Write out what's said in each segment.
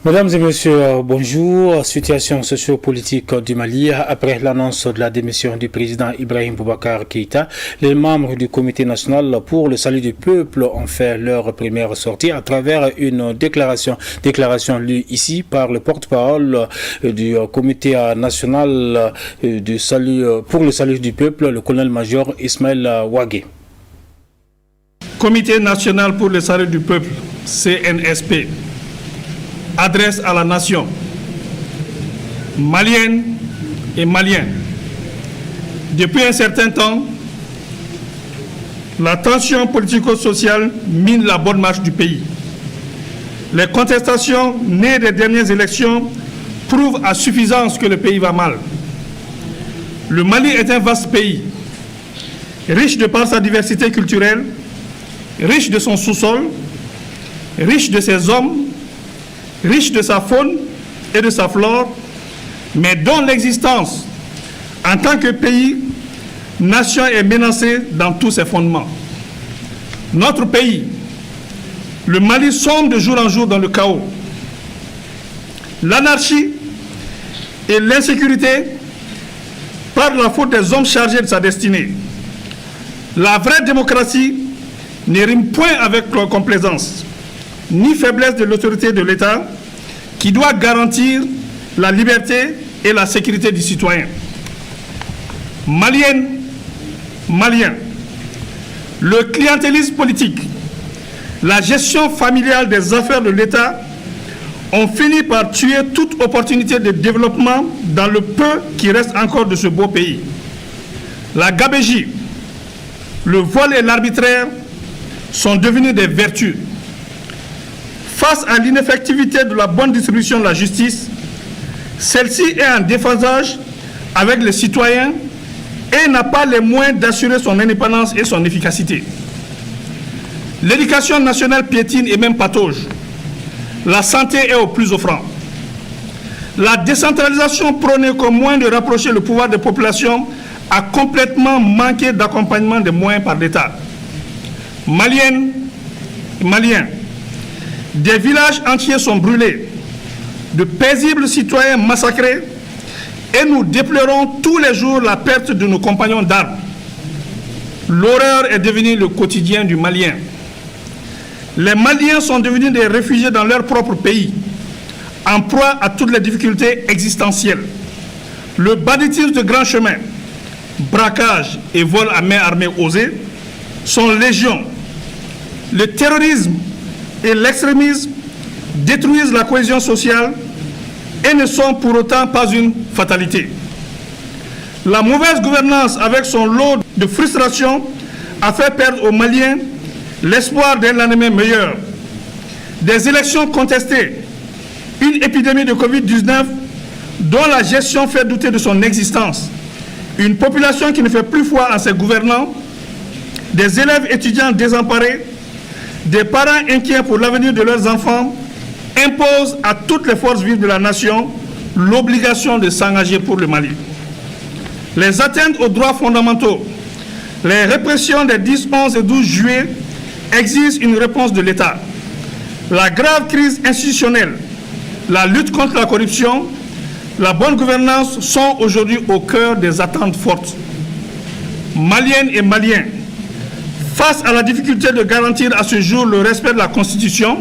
Mesdames et messieurs, bonjour. Situation socio-politique du Mali. Après l'annonce de la démission du président Ibrahim Boubacar Keïta, les membres du Comité national pour le salut du peuple ont fait leur première sortie à travers une déclaration lue ici par le porte-parole du Comité national pour le salut du peuple, le colonel-major Ismaël Ouagué. Comité national pour le salut du peuple, CNSP, adresse à la nation, malienne et maliens. Depuis un certain temps, la tension politico-sociale mine la bonne marche du pays. Les contestations nées des dernières élections prouvent à suffisance que le pays va mal. Le Mali est un vaste pays, riche de par sa diversité culturelle, riche de son sous-sol, riche de ses hommes, riche de sa faune et de sa flore, mais dont l'existence en tant que pays, nation est menacée dans tous ses fondements. Notre pays, le Mali, sombre de jour en jour dans le chaos. L'anarchie et l'insécurité par la faute des hommes chargés de sa destinée. La vraie démocratie ne rime point avec complaisance, ni faiblesse de l'autorité de l'État qui doit garantir la liberté et la sécurité du citoyen. Maliennes, Maliens, le clientélisme politique, la gestion familiale des affaires de l'État ont fini par tuer toute opportunité de développement dans le peu qui reste encore de ce beau pays. La gabégie, le vol et l'arbitraire sont devenus des vertus. Face à l'ineffectivité de la bonne distribution de la justice, celle-ci est en déphasage avec les citoyens et n'a pas les moyens d'assurer son indépendance et son efficacité. L'éducation nationale piétine et même patauge. La santé est au plus offrant. La décentralisation prônée comme moyen de rapprocher le pouvoir des populations a complètement manqué d'accompagnement des moyens par l'État. Maliennes, Maliens, des villages entiers sont brûlés, de paisibles citoyens massacrés, et nous déplorons tous les jours la perte de nos compagnons d'armes. L'horreur est devenue le quotidien du Malien. Les Maliens sont devenus des réfugiés dans leur propre pays, en proie à toutes les difficultés existentielles. Le banditisme de grand chemin, braquage et vol à main armée osés sont légion. Le terrorisme et l'extrémisme détruisent la cohésion sociale et ne sont pour autant pas une fatalité. La mauvaise gouvernance avec son lot de frustration a fait perdre aux Maliens l'espoir d'un lendemain meilleur. Des élections contestées, une épidémie de Covid-19 dont la gestion fait douter de son existence, une population qui ne fait plus foi en ses gouvernants, des élèves étudiants désemparés, des parents inquiets pour l'avenir de leurs enfants imposent à toutes les forces vives de la nation l'obligation de s'engager pour le Mali. Les atteintes aux droits fondamentaux, les répressions des 10, 11 et 12 juillet exigent une réponse de l'État. La grave crise institutionnelle, la lutte contre la corruption, la bonne gouvernance sont aujourd'hui au cœur des attentes fortes. Maliennes et Maliens, face à la difficulté de garantir à ce jour le respect de la Constitution,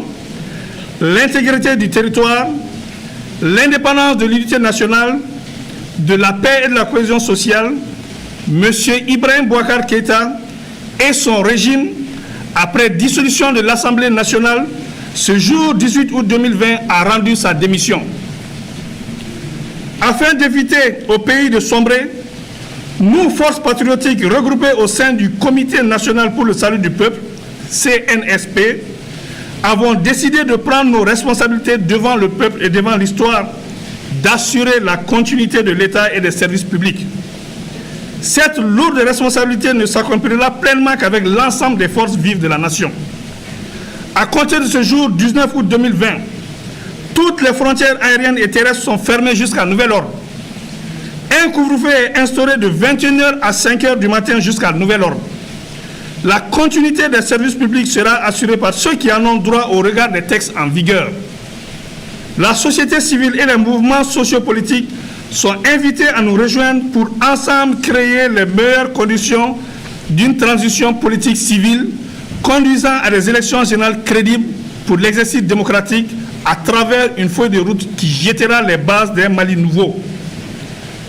l'intégrité du territoire, l'indépendance de l'unité nationale, de la paix et de la cohésion sociale, M. Ibrahim Boubacar Keïta et son régime, après dissolution de l'Assemblée nationale, ce jour 18 août 2020, a rendu sa démission. Afin d'éviter au pays de sombrer, nous, forces patriotiques regroupées au sein du Comité national pour le salut du peuple, CNSP, avons décidé de prendre nos responsabilités devant le peuple et devant l'histoire, d'assurer la continuité de l'État et des services publics. Cette lourde responsabilité ne s'accomplira pleinement qu'avec l'ensemble des forces vives de la nation. À compter de ce jour, 19 août 2020, toutes les frontières aériennes et terrestres sont fermées jusqu'à nouvel ordre. Un couvre-feu est instauré de 21h à 5h du matin jusqu'à nouvel ordre. La continuité des services publics sera assurée par ceux qui en ont droit au regard des textes en vigueur. La société civile et les mouvements sociopolitiques sont invités à nous rejoindre pour ensemble créer les meilleures conditions d'une transition politique civile conduisant à des élections générales crédibles pour l'exercice démocratique à travers une feuille de route qui jettera les bases d'un Mali nouveau.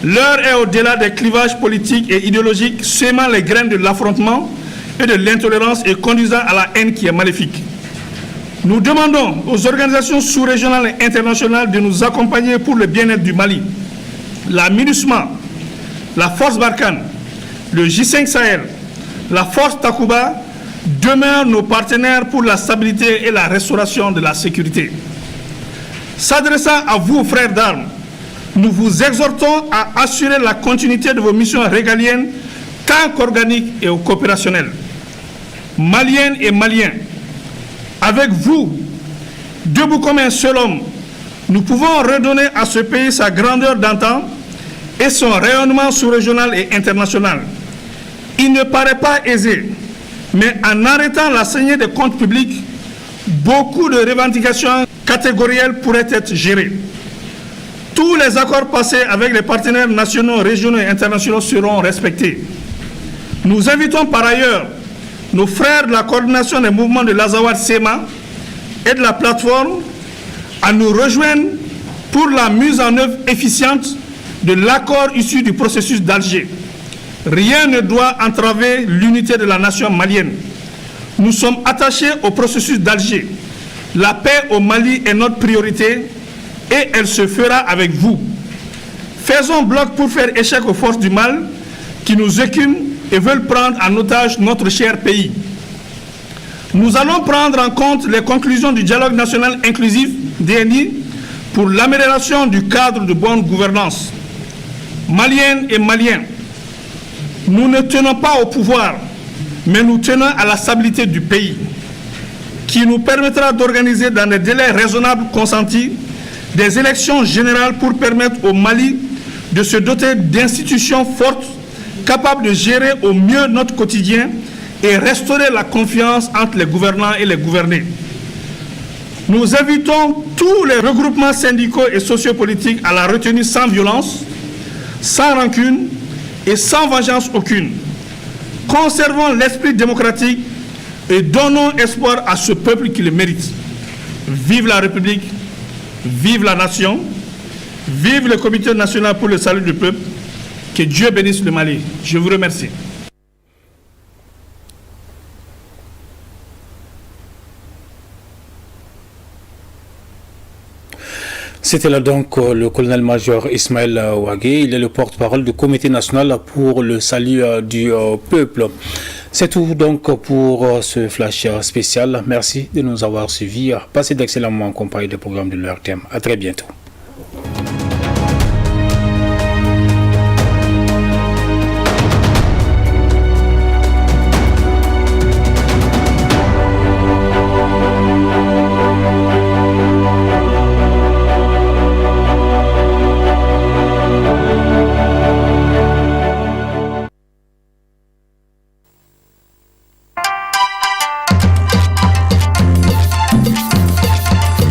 L'heure est au-delà des clivages politiques et idéologiques semant les graines de l'affrontement et de l'intolérance et conduisant à la haine qui est maléfique. Nous demandons aux organisations sous-régionales et internationales de nous accompagner pour le bien-être du Mali. La MINUSMA, la Force Barkhane, le J5 Sahel, la Force Takuba demeurent nos partenaires pour la stabilité et la restauration de la sécurité. S'adressant à vous, frères d'armes, nous vous exhortons à assurer la continuité de vos missions régaliennes tant qu'organiques et coopérationnelles. Maliennes et Maliens, avec vous, debout comme un seul homme, nous pouvons redonner à ce pays sa grandeur d'antan et son rayonnement sous-régional et international. Il ne paraît pas aisé, mais en arrêtant la saignée des comptes publics, beaucoup de revendications catégorielles pourraient être gérées. Tous les accords passés avec les partenaires nationaux, régionaux et internationaux seront respectés. Nous invitons par ailleurs nos frères de la coordination des mouvements de l'Azawad-Sema et de la plateforme à nous rejoindre pour la mise en œuvre efficiente de l'accord issu du processus d'Alger. Rien ne doit entraver l'unité de la nation malienne. Nous sommes attachés au processus d'Alger. La paix au Mali est notre priorité et elle se fera avec vous. Faisons bloc pour faire échec aux forces du mal qui nous écument et veulent prendre en otage notre cher pays. Nous allons prendre en compte les conclusions du dialogue national inclusif, DNI, pour l'amélioration du cadre de bonne gouvernance. Maliennes et Maliens, nous ne tenons pas au pouvoir, mais nous tenons à la stabilité du pays, qui nous permettra d'organiser dans des délais raisonnables consentis des élections générales pour permettre au Mali de se doter d'institutions fortes, capables de gérer au mieux notre quotidien et restaurer la confiance entre les gouvernants et les gouvernés. Nous invitons tous les regroupements syndicaux et sociopolitiques à la retenue sans violence, sans rancune et sans vengeance aucune. Conservons l'esprit démocratique et donnons espoir à ce peuple qui le mérite. Vive la République, vive la nation, vive le Comité national pour le salut du peuple. Que Dieu bénisse le Mali. Je vous remercie. C'était là donc le colonel-major Ismaël Ouagué. Il est le porte-parole du Comité national pour le salut du peuple. C'est tout donc pour ce flash spécial. Merci de nous avoir suivis. Passez d'excellents moments en compagnie des programmes de l'heure thème. À très bientôt.